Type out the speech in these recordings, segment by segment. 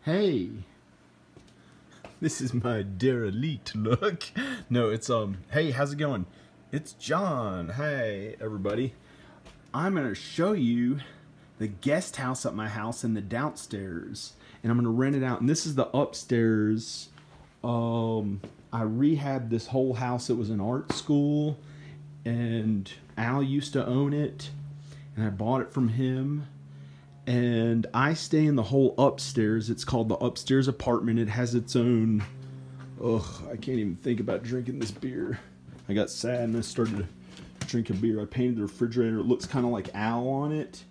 Hey, this is my derelict look. No, it's hey, how's it going? It's John. Hey, everybody. I'm gonna show you the guest house at my house and the downstairs, and I'm gonna rent it out. And this is the upstairs. I rehabbed this whole house. It was an art school, and Al used to own it, and I bought it from him. And I stay in the whole upstairs. It's called the upstairs apartment. It has its own... Ugh, I can't even think about drinking this beer. I got sad and I started to drink a beer. I painted the refrigerator. It looks kind of like Al on it.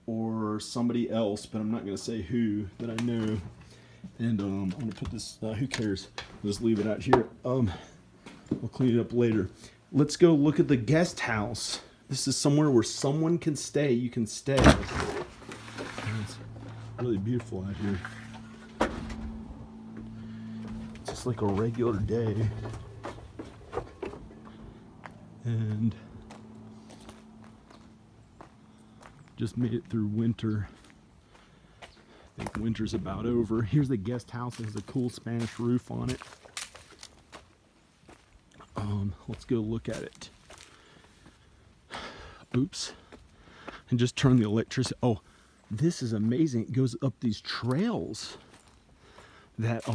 Or somebody else, but I'm not going to say who that I know. And I'm going to put this... who cares? I'll just leave it out here. We'll clean it up later. Let's go look at the guest house. This is somewhere where someone can stay. You can stay. It's really beautiful out here. It's just like a regular day. And just made it through winter. I think winter's about over. Here's the guest house. It has a cool Spanish roof on it. Let's go look at it. Oops. And just turn the electricity. Oh, this is amazing. It goes up these trails that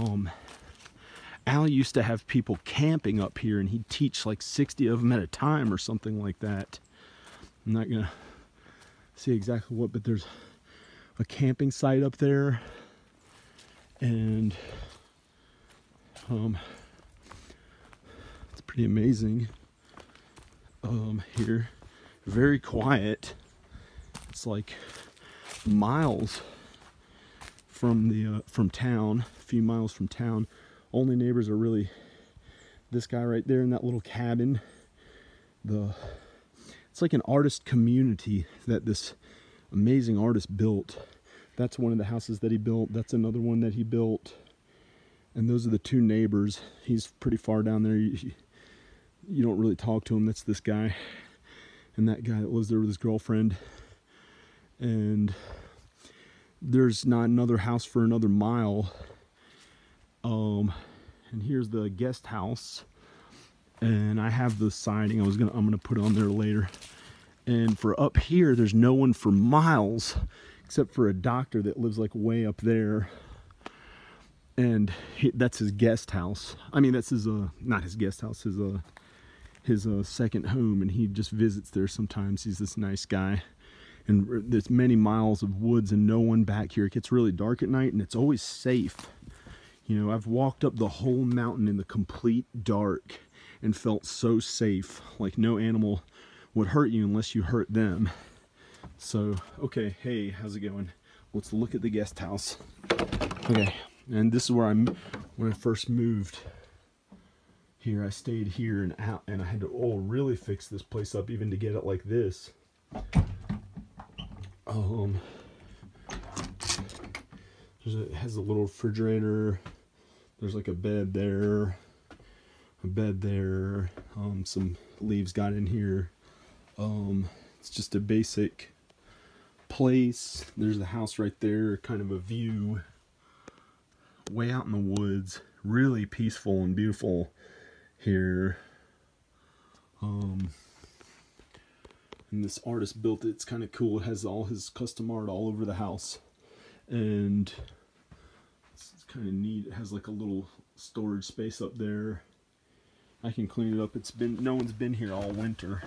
Al used to have people camping up here, and he'd teach like 60 of them at a time or something like that. I'm not gonna see exactly what, but there's a camping site up there, and it's pretty amazing. Here, very quiet. It's like miles from the from town, a few miles from town. Only neighbors are really this guy right there in that little cabin. It's like an artist community that this amazing artist built. That's one of the houses that he built. That's another one that he built. And those are the two neighbors. He's pretty far down there. You don't really talk to him. That's this guy. And that guy that lives there with his girlfriend. And there's not another house for another mile. And here's the guest house. And I have the siding. I'm gonna put it on there later. And for up here, there's no one for miles, except for a doctor that lives like way up there. And that's his guest house. I mean, that's his not his guest house, his second home, and he just visits there sometimes. He's this nice guy. And there's many miles of woods and no one back here. It gets really dark at night, and it's always safe. You know, I've walked up the whole mountain in the complete dark and felt so safe. Like no animal would hurt you unless you hurt them. So, okay, hey, how's it going? Let's look at the guest house. Okay, and this is where when I first moved here. I stayed here and out, and I had to really fix this place up even to get it like this. It has a little refrigerator. There's like a bed there, some leaves got in here. It's just a basic place. There's the house right there, kind of a view way out in the woods. Really peaceful and beautiful here. And this artist built it. It's kind of cool. It has all his custom art all over the house, and it's kind of neat. It has like a little storage space up there. I can clean it up. No one's been here all winter.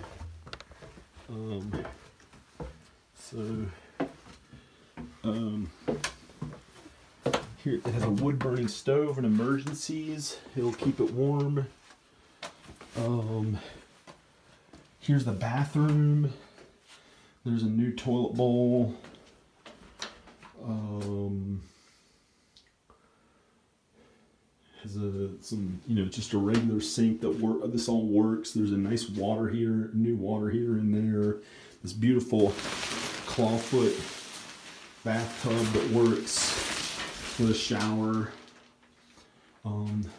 Here it has a wood burning stove in emergencies. It'll keep it warm. Here's the bathroom. There's a new toilet bowl. Has just a regular sink that this all works. There's a nice water heater, new water heater in there. This beautiful clawfoot bathtub that works with a shower.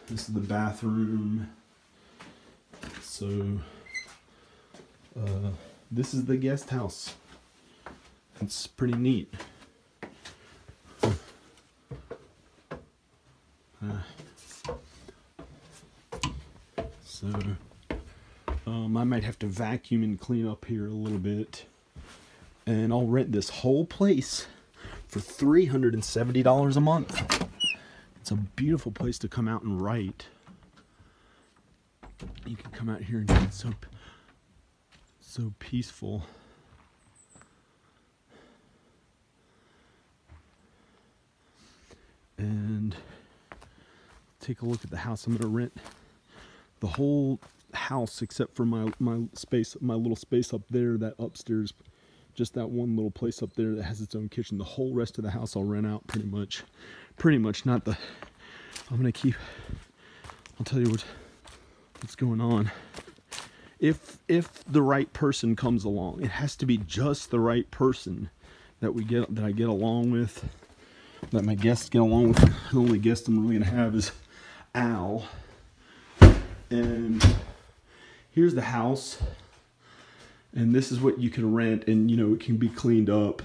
This is the bathroom. So this is the guest house. It's pretty neat. So I might have to vacuum and clean up here a little bit, and I'll rent this whole place for $370 a month. It's a beautiful place to come out and write. You can come out here and get so peaceful. And take a look at the house. I'm going to rent the whole house except for my space, my little space up there, that upstairs, just that one little place up there that has its own kitchen. The whole rest of the house I'll rent out pretty much. Not the, I'm going to keep, I'll tell you what's going on. If the right person comes along, it has to be just the right person that I get along with, that my guests get along with. The only guest I'm really gonna have is Al. And here's the house, and this is what you can rent, and you know, it can be cleaned up.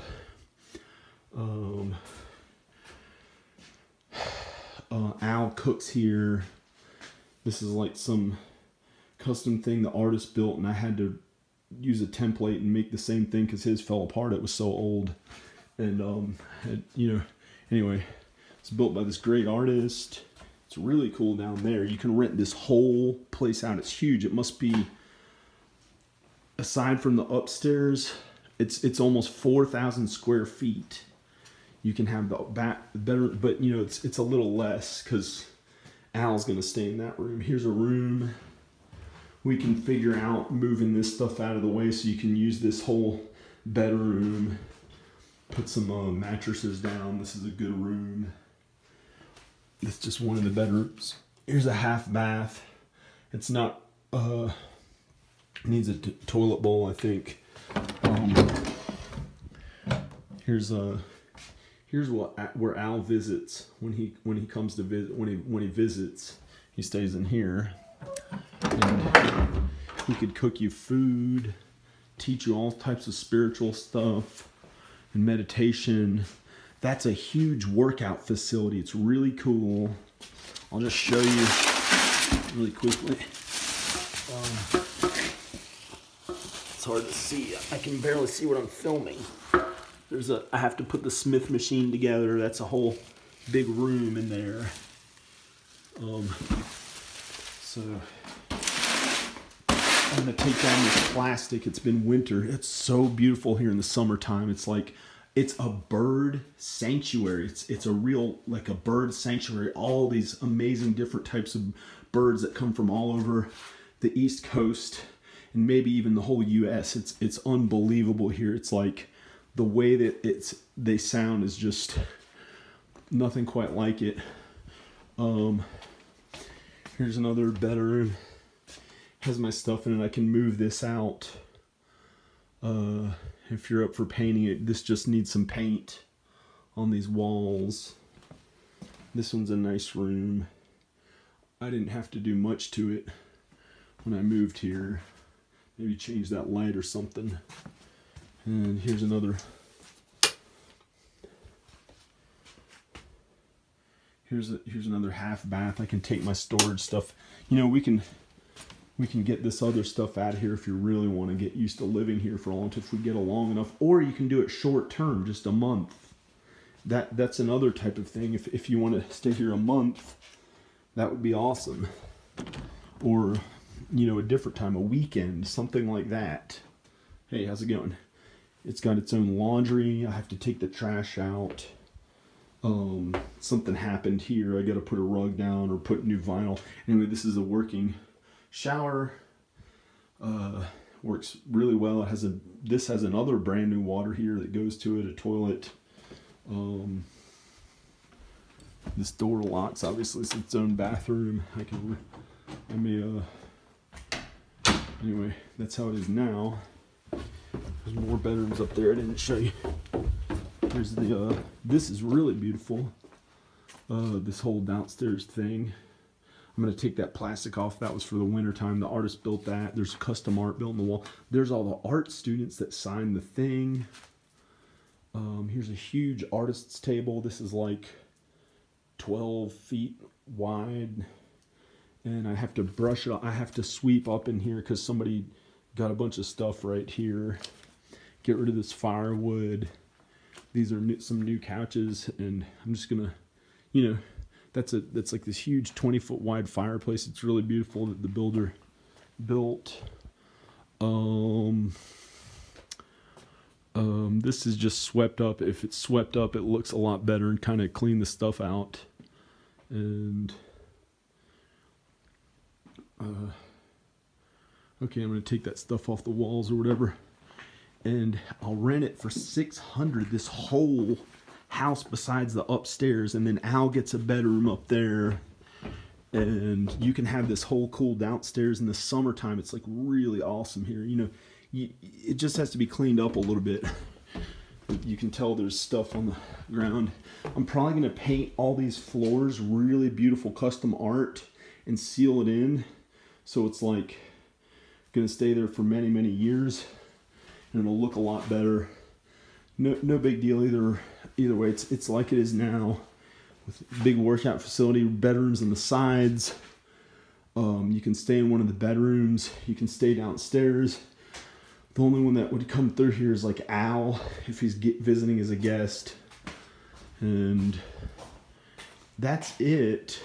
Al cooks here. This is like some custom thing the artist built, and I had to use a template and make the same thing because his fell apart. It was so old. And you know, anyway, it's built by this great artist. It's really cool down there. You can rent this whole place out. It's huge. It must be, aside from the upstairs, it's almost 4,000 square feet. You can have the back better, but you know, it's a little less because Al's gonna stay in that room. Here's a room. We can figure out moving this stuff out of the way so you can use this whole bedroom. Put some mattresses down. This is a good room. It's just one of the bedrooms. Here's a half bath. It's not, needs a toilet bowl, I think. Here's where Al visits when he comes to visit. When he visits, he stays in here. And he could cook you food, teach you all types of spiritual stuff and meditation. That's a huge workout facility. It's really cool. I'll just show you really quickly. It's hard to see. I can barely see what I'm filming. I have to put the Smith machine together. That's a whole big room in there. So I'm gonna take down this plastic. It's been winter. It's so beautiful here in the summertime. It's like, it's a bird sanctuary. It's a real, like a bird sanctuary. All these amazing different types of birds that come from all over the East Coast and maybe even the whole US. It's unbelievable here. It's like the way that they sound is just nothing quite like it. Here's another bedroom. Has my stuff in it. I can move this out. If you're up for painting it, this just needs some paint on these walls. This one's a nice room. I didn't have to do much to it when I moved here. Maybe change that light or something. And here's another. Here's another half bath. I can take my storage stuff. You know, we can get this other stuff out of here if you really want to get used to living here for long, if we get along enough. Or you can do it short term, just a month. That's another type of thing. If you want to stay here a month, that would be awesome. Or, you know, a different time, a weekend, something like that. Hey, how's it going? It's got its own laundry. I have to take the trash out. Something happened here. I got to put a rug down or put new vinyl. Anyway, this is a working shower. Works really well. This has another brand new water heater that goes to it, a toilet. This door locks. Obviously, it's its own bathroom. Anyway, that's how it is now. There's more bedrooms up there I didn't show you. Here's this is really beautiful. This whole downstairs thing. I'm going to take that plastic off. That was for the winter time. The artist built that. There's custom art built in the wall. There's all the art students that signed the thing. Here's a huge artist's table. This is like 12 feet wide, and I have to brush it. I have to sweep up in here because somebody got a bunch of stuff right here. Get rid of this firewood. These are some new couches, and I'm just gonna, you know, that's like this huge 20-foot wide fireplace. It's really beautiful that the builder built. This is just swept up. If it's swept up, it looks a lot better, and kind of clean the stuff out. And okay, I'm gonna take that stuff off the walls or whatever, and I'll rent it for $600. This whole house besides the upstairs, and then Al gets a bedroom up there, and you can have this whole cool downstairs in the summertime. It's like really awesome here. You know, it just has to be cleaned up a little bit. You can tell there's stuff on the ground. I'm probably going to paint all these floors really beautiful custom art and seal it in, so it's like going to stay there for many, many years, and it'll look a lot better. No big deal either way. It's like it is now, with big workout facility, bedrooms on the sides. You can stay in one of the bedrooms. You can stay downstairs. The only one that would come through here is like Al, if he's visiting as a guest. And that's it.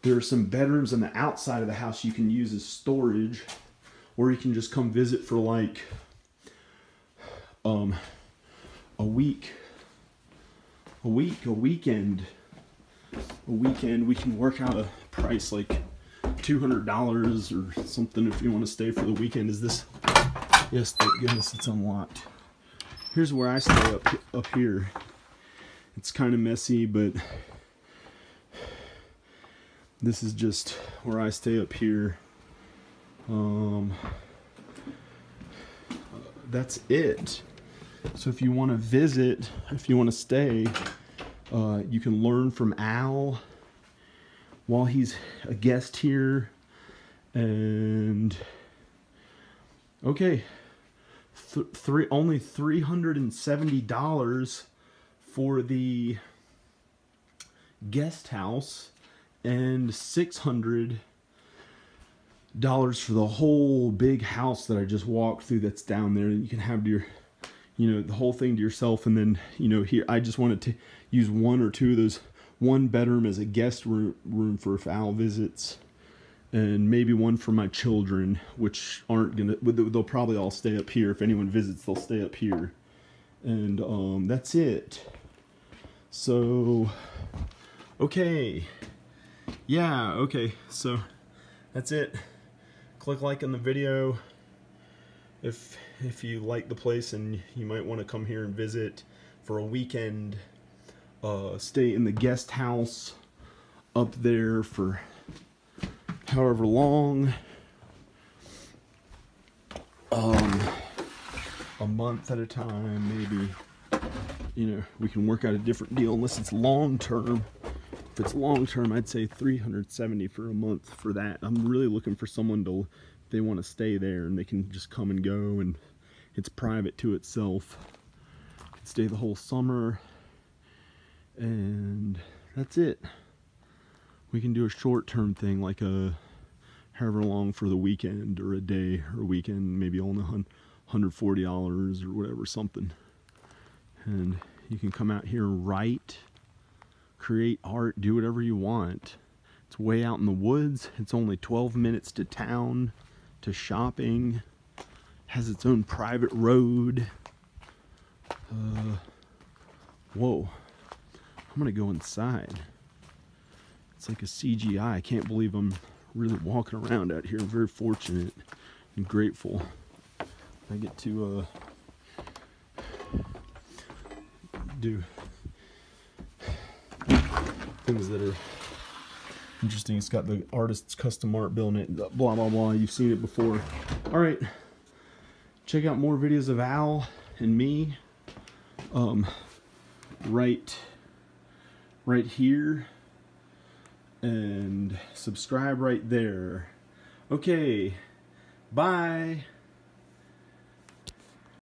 There are some bedrooms on the outside of the house you can use as storage, or you can just come visit for like a weekend. We can work out a price like $200 or something if you want to stay for the weekend. Is this? Yes, thank goodness it's unlocked. Here's where I stay up here. It's kind of messy, but this is just where I stay up here. That's it. So if you want to visit, if you want to stay, you can learn from Al while he's a guest here. And okay, only $370 for the guest house, and $600 for the whole big house that I just walked through that's down there. You can have your, you know, the whole thing to yourself. And then, you know, here I just wanted to use one or two of those, one bedroom as a guest room for if Al visits, and maybe one for my children, which aren't gonna, they'll probably all stay up here. If anyone visits, they'll stay up here. And that's it. So okay, yeah, okay, so that's it. Click like on the video if you like the place and you might want to come here and visit for a weekend. Stay in the guest house up there for however long, a month at a time, maybe. You know, we can work out a different deal unless it's long term. If it's long term, I'd say $370 for a month for that. I'm really looking for someone to, they want to stay there and they can just come and go, and it's private to itself. Could stay the whole summer, and that's it. We can do a short-term thing, like a however long for the weekend, or a day or a weekend, maybe only $140 or whatever, something. And you can come out here and write, create art, do whatever you want. It's way out in the woods. It's only 12 minutes to town, to shopping. Has its own private road. Whoa. I'm gonna go inside. It's like a CGI. I can't believe I'm really walking around out here. I'm very fortunate and grateful. I get to do things that are interesting. It's got the artist's custom art bill in it, blah blah blah. You've seen it before. All right, check out more videos of Al and me right here, and subscribe right there. Okay, bye.